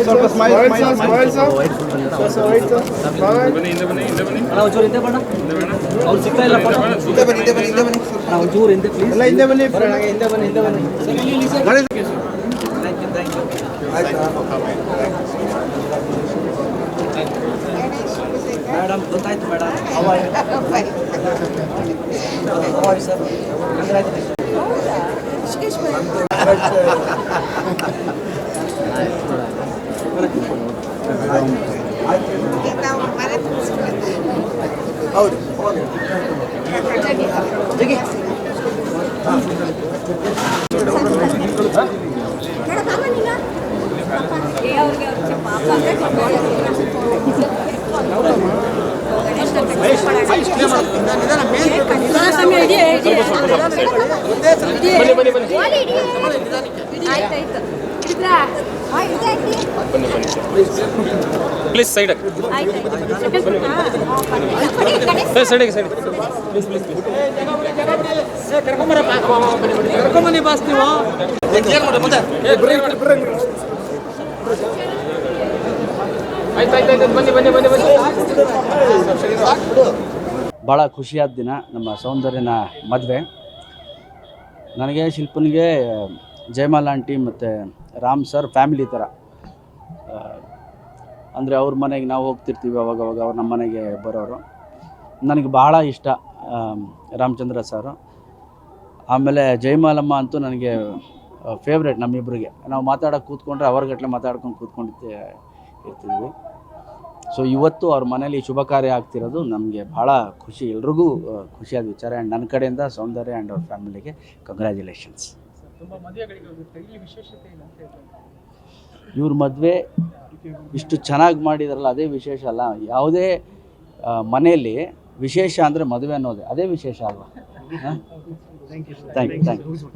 ಸ್ವಲ್ಪ smile sir ಒಂಚೂರು ಹಿಂದೆ ಬಣ್ಣ ಅವ್ರು ಸಿಗ್ತಾ ಇಲ್ಲ ಒಂಚೂರು ಹಿಂದೆ ಪ್ಲೀಸ್ ಎಲ್ಲ ಹಿಂದೆ ಬನ್ನಿ ಹಿಂದೆ ಬನ್ನಿ ಮೇಡಮ್ ಗೊತ್ತಾಯ್ತು ಮೇಡಮ್ ಅವಾರ್ಡ್ ಸರ್ ಹೌದು ಪ್ಲೀಸ್ ಸೈಡ್ ಸೈಡಿಗೆ ಸೈಡ್ ಪ್ಲೀಸ್ ಪ್ಲೀಸ್ ಕರ್ಕೊಂಬನ್ನಿ ಬಾಸ್ ನೀವು ಭಾಳ ಖುಷಿಯಾದ ದಿನ ನಮ್ಮ ಸೌಂದರ್ಯನ ಮದುವೆ. ನನಗೆ ಶಿಲ್ಪನಿಗೆ ಜಯಮಾಲ ಆಂಟಿ ಮತ್ತು ರಾಮ್ ಸರ್ ಫ್ಯಾಮಿಲಿ ಥರ. ಅಂದರೆ ಅವ್ರ ಮನೆಗೆ ನಾವು ಹೋಗ್ತಿರ್ತೀವಿ ಅವಾಗವಾಗ, ಅವ್ರು ನಮ್ಮ ಮನೆಗೆ ಬರೋರು. ನನಗೆ ಭಾಳ ಇಷ್ಟ ರಾಮಚಂದ್ರ ಸರು. ಆಮೇಲೆ ಜಯಮಾಲಮ್ಮ ಅಂತೂ ನನಗೆ ಫೇವ್ರೇಟ್ ನಮ್ಮಿಬ್ಬರಿಗೆ. ನಾವು ಮಾತಾಡೋಕೆ ಕೂತ್ಕೊಂಡ್ರೆ ಅವರ್ಗಟ್ಲೆ ಮಾತಾಡ್ಕೊಂಡು ಇರ್ತಿದ್ವಿ. ಸೊ ಇವತ್ತು ಅವ್ರ ಮನೇಲಿ ಶುಭ ಕಾರ್ಯ ಆಗ್ತಿರೋದು ನಮಗೆ ಭಾಳ ಖುಷಿ, ಎಲ್ರಿಗೂ ಖುಷಿಯಾದ ವಿಚಾರ. ಆ್ಯಂಡ್ ನನ್ನ ಕಡೆಯಿಂದ ಸೌಂದರ್ಯ ಆ್ಯಂಡ್ ಅವ್ರ ಫ್ಯಾಮಿಲಿಗೆ ಕಂಗ್ರ್ಯಾಚುಲೇಷನ್ಸ್. ಇವ್ರ ಮದುವೆ ಇಷ್ಟು ಚೆನ್ನಾಗಿ ಮಾಡಿದಾರಲ್ಲ ಅದೇ ವಿಶೇಷ ಅಲ್ಲ. ಯಾವುದೇ ಮನೆಯಲ್ಲಿ ವಿಶೇಷ ಅಂದರೆ ಮದುವೆ ಅನ್ನೋದೇ, ಅದೇ ವಿಶೇಷ ಅಲ್ವಾ? Thank you.